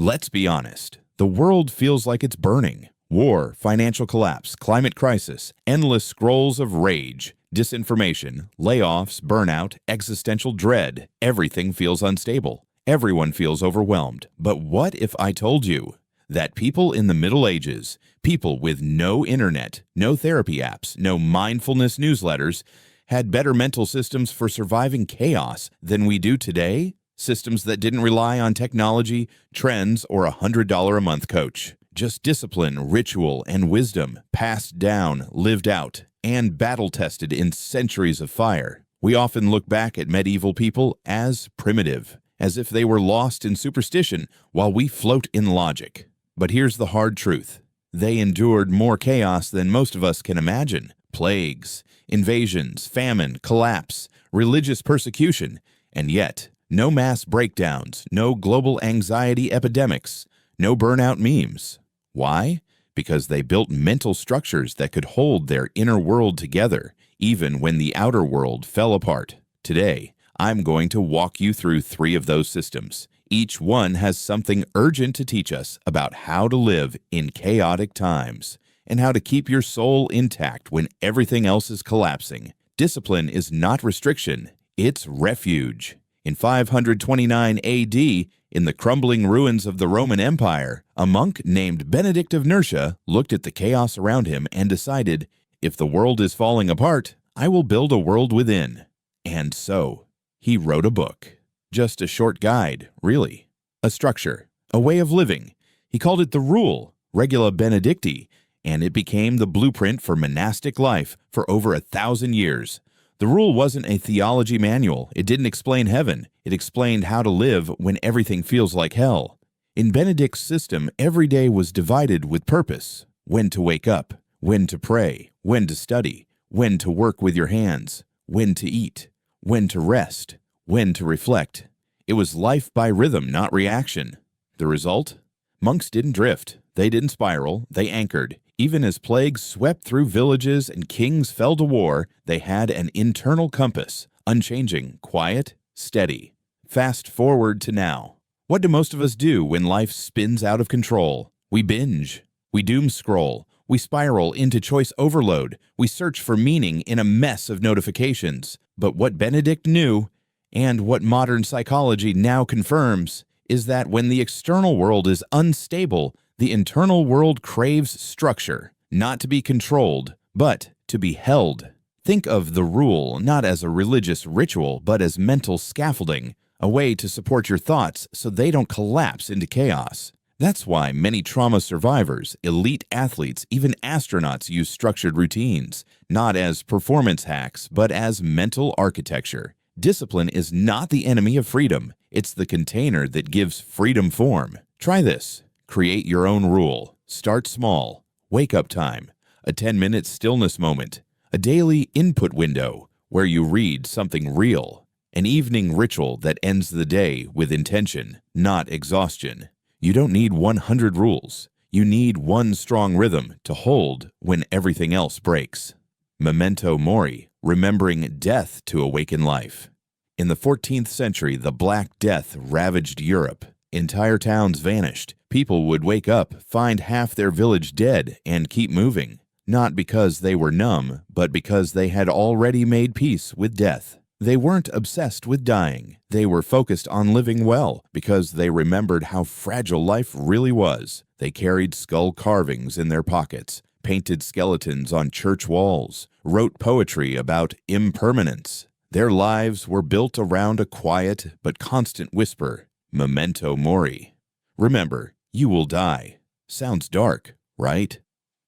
Let's be honest. The world feels like it's burning. War, financial collapse, climate crisis, endless scrolls of rage, disinformation, layoffs, burnout, existential dread. Everything feels unstable. Everyone feels overwhelmed. But what if I told you that people in the Middle Ages, people with no internet, no therapy apps, no mindfulness newsletters, had better mental systems for surviving chaos than we do today? Systems that didn't rely on technology, trends, or a $100 a month coach. Just discipline, ritual, and wisdom, passed down, lived out, and battle-tested in centuries of fire. We often look back at medieval people as primitive, as if they were lost in superstition while we float in logic. But here's the hard truth. They endured more chaos than most of us can imagine. Plagues, invasions, famine, collapse, religious persecution, and yet no mass breakdowns, no global anxiety epidemics, no burnout memes. Why? Because they built mental structures that could hold their inner world together, even when the outer world fell apart. Today, I'm going to walk you through 3 of those systems. Each one has something urgent to teach us about how to live in chaotic times and how to keep your soul intact when everything else is collapsing. Discipline is not restriction, it's refuge. In 529 AD, in the crumbling ruins of the Roman Empire, a monk named Benedict of Nursia looked at the chaos around him and decided, if the world is falling apart, I will build a world within. And so, he wrote a book. Just a short guide, really. A structure, a way of living. He called it the Rule, Regula Benedicti, and it became the blueprint for monastic life for over 1,000 years. The Rule wasn't a theology manual. It didn't explain heaven. It explained how to live when everything feels like hell. In Benedict's system, every day was divided with purpose. When to wake up, when to pray, when to study, when to work with your hands, when to eat, when to rest, when to reflect. It was life by rhythm, not reaction. The result? Monks didn't drift. They didn't spiral. They anchored. Even as plagues swept through villages and kings fell to war, they had an internal compass, unchanging, quiet, steady. Fast forward to now. What do most of us do when life spins out of control? We binge. We doom scroll. We spiral into choice overload. We search for meaning in a mess of notifications. But what Benedict knew, and what modern psychology now confirms, is that when the external world is unstable, the internal world craves structure, not to be controlled, but to be held. Think of the Rule not as a religious ritual, but as mental scaffolding, a way to support your thoughts so they don't collapse into chaos. That's why many trauma survivors, elite athletes, even astronauts use structured routines, not as performance hacks, but as mental architecture. Discipline is not the enemy of freedom. It's the container that gives freedom form. Try this. Create your own rule. Start small. Wake up time. A 10-minute stillness moment. A daily input window where you read something real. An evening ritual that ends the day with intention, not exhaustion. You don't need 100 rules. You need one strong rhythm to hold when everything else breaks. Memento mori, remembering death to awaken life. In the 14th century, the Black Death ravaged Europe. Entire towns vanished. People would wake up, find half their village dead, and keep moving. Not because they were numb, but because they had already made peace with death. They weren't obsessed with dying. They were focused on living well because they remembered how fragile life really was. They carried skull carvings in their pockets, painted skeletons on church walls, wrote poetry about impermanence. Their lives were built around a quiet but constant whisper, memento mori. Remember, you will die. Sounds dark, right?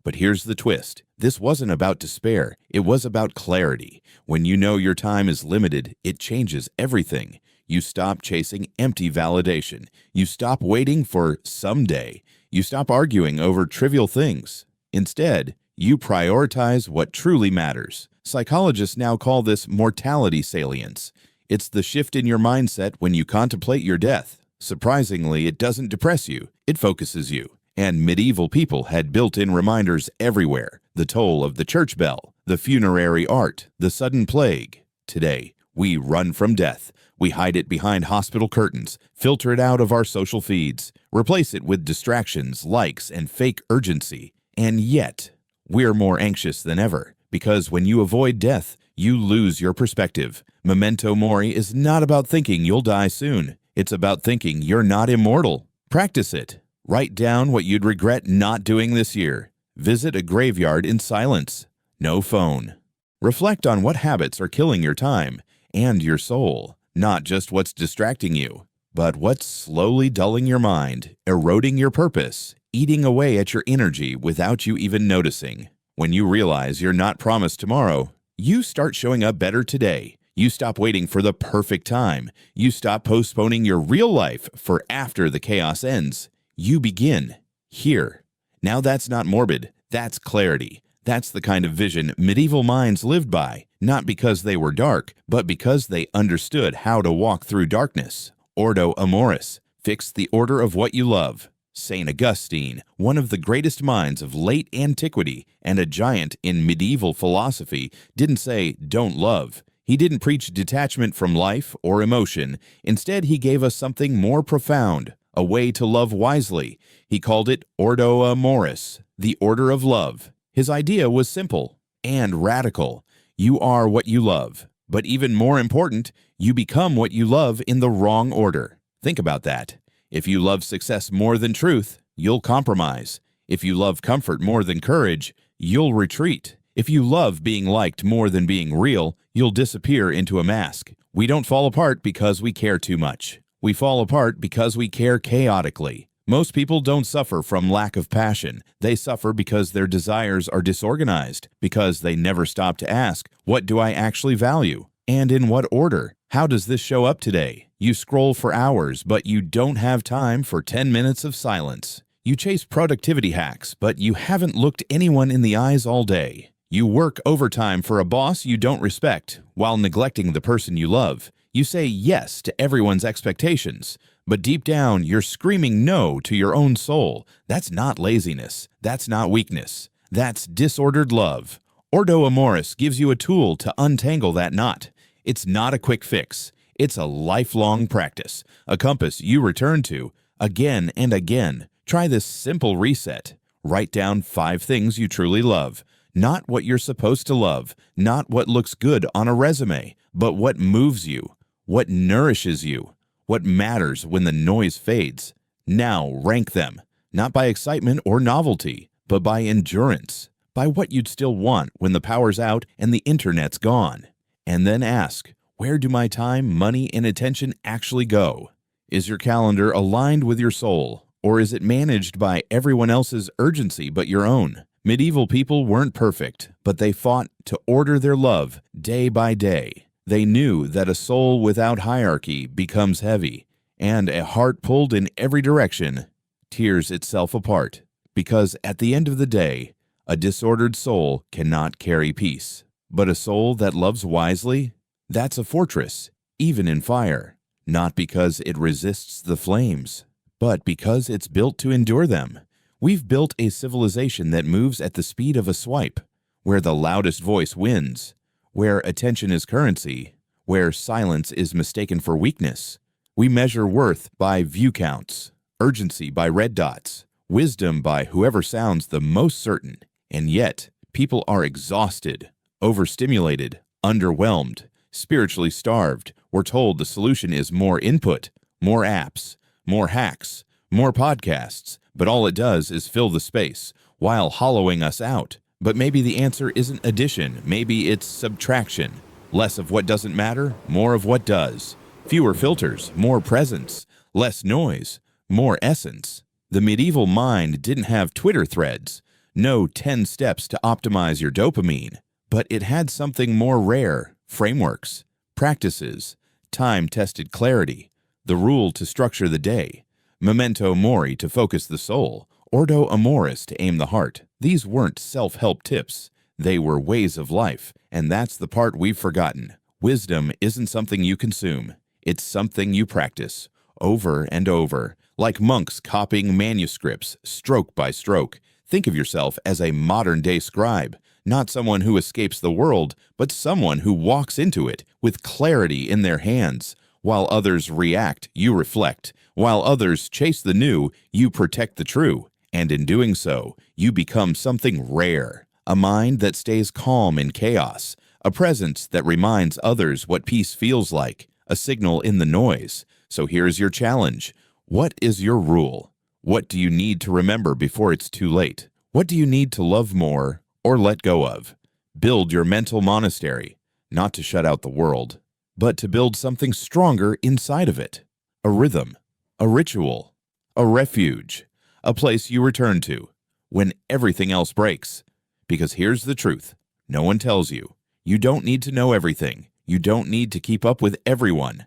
But here's the twist. This wasn't about despair. It was about clarity. When you know your time is limited, it changes everything. You stop chasing empty validation. You stop waiting for someday. You stop arguing over trivial things. Instead, you prioritize what truly matters. Psychologists now call this mortality salience. It's the shift in your mindset when you contemplate your death. Surprisingly, it doesn't depress you. It focuses you. And medieval people had built-in reminders everywhere. The toll of the church bell, the funerary art, the sudden plague. Today, we run from death, We hide it behind hospital curtains, filter it out of our social feeds, replace it with distractions, likes, and fake urgency. And yet, we're more anxious than ever, because when you avoid death, you lose your perspective. Memento mori is not about thinking you'll die soon. It's about thinking you're not immortal. Practice it. Write down what you'd regret not doing this year. Visit a graveyard in silence. No phone. Reflect on what habits are killing your time and your soul. Not just what's distracting you, but what's slowly dulling your mind, eroding your purpose, eating away at your energy without you even noticing. When you realize you're not promised tomorrow, you start showing up better today. You stop waiting for the perfect time. You stop postponing your real life for after the chaos ends. You begin here. Now that's not morbid, that's clarity. That's the kind of vision medieval minds lived by, not because they were dark, but because they understood how to walk through darkness. Ordo amoris, fix the order of what you love. St. Augustine, one of the greatest minds of late antiquity and a giant in medieval philosophy, didn't say, "Don't love." He didn't preach detachment from life or emotion. Instead, he gave us something more profound, a way to love wisely. He called it Ordo amoris, the order of love. His idea was simple and radical. You are what you love. But even more important, you become what you love in the wrong order. Think about that. If you love success more than truth, you'll compromise. If you love comfort more than courage, you'll retreat. If you love being liked more than being real, you'll disappear into a mask. We don't fall apart because we care too much. We fall apart because we care chaotically. Most people don't suffer from lack of passion. They suffer because their desires are disorganized, because they never stop to ask, what do I actually value? And in what order? How does this show up today? You scroll for hours, but you don't have time for 10 minutes of silence. You chase productivity hacks, but you haven't looked anyone in the eyes all day. You work overtime for a boss you don't respect, while neglecting the person you love. You say yes to everyone's expectations, but deep down, you're screaming no to your own soul. That's not laziness. That's not weakness. That's disordered love. Ordo amoris gives you a tool to untangle that knot. It's not a quick fix. It's a lifelong practice, a compass you return to again and again. Try this simple reset. Write down 5 things you truly love. Not what you're supposed to love, not what looks good on a resume, but what moves you, what nourishes you, what matters when the noise fades. Now rank them, not by excitement or novelty, but by endurance, by what you'd still want when the power's out and the internet's gone. And then ask, where do my time, money, and attention actually go? Is your calendar aligned with your soul, or is it managed by everyone else's urgency but your own? Medieval people weren't perfect, but they fought to order their love day by day. They knew that a soul without hierarchy becomes heavy, and a heart pulled in every direction tears itself apart, because at the end of the day, a disordered soul cannot carry peace. But a soul that loves wisely, that's a fortress, even in fire, not because it resists the flames, but because it's built to endure them. We've built a civilization that moves at the speed of a swipe, where the loudest voice wins, where attention is currency, where silence is mistaken for weakness. We measure worth by view counts, urgency by red dots, wisdom by whoever sounds the most certain. And yet, people are exhausted, overstimulated, underwhelmed, spiritually starved. We're told the solution is more input, more apps, more hacks, more podcasts, but all it does is fill the space while hollowing us out. But maybe the answer isn't addition, maybe it's subtraction. Less of what doesn't matter, more of what does. Fewer filters, more presence. Less noise, more essence. The medieval mind didn't have Twitter threads, no 10 steps to optimize your dopamine, but it had something more rare: frameworks, practices, time-tested clarity, the rule to structure the day, memento mori to focus the soul, ordo amoris to aim the heart. These weren't self-help tips. They were ways of life, and that's the part we've forgotten. Wisdom isn't something you consume. It's something you practice, over and over, like monks copying manuscripts, stroke by stroke. Think of yourself as a modern-day scribe, not someone who escapes the world, but someone who walks into it with clarity in their hands. While others react, you reflect. While others chase the new, you protect the true. And in doing so, you become something rare. A mind that stays calm in chaos. A presence that reminds others what peace feels like. A signal in the noise. So here's your challenge. What is your rule? What do you need to remember before it's too late? What do you need to love more or let go of? Build your mental monastery, not to shut out the world, but to build something stronger inside of it. A rhythm, a ritual, a refuge, a place you return to when everything else breaks. Because here's the truth. No one tells you. You don't need to know everything. You don't need to keep up with everyone.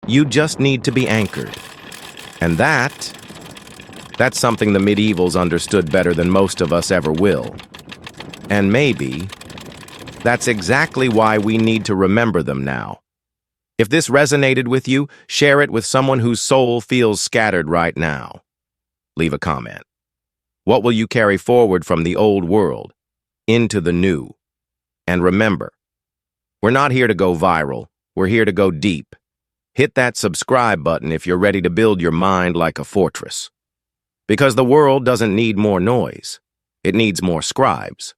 You just need to be anchored. And that's something the medievals understood better than most of us ever will. And maybe that's exactly why we need to remember them now. If this resonated with you, share it with someone whose soul feels scattered right now. Leave a comment. What will you carry forward from the old world into the new? And remember, we're not here to go viral. We're here to go deep. Hit that subscribe button if you're ready to build your mind like a fortress. Because the world doesn't need more noise. It needs more scribes.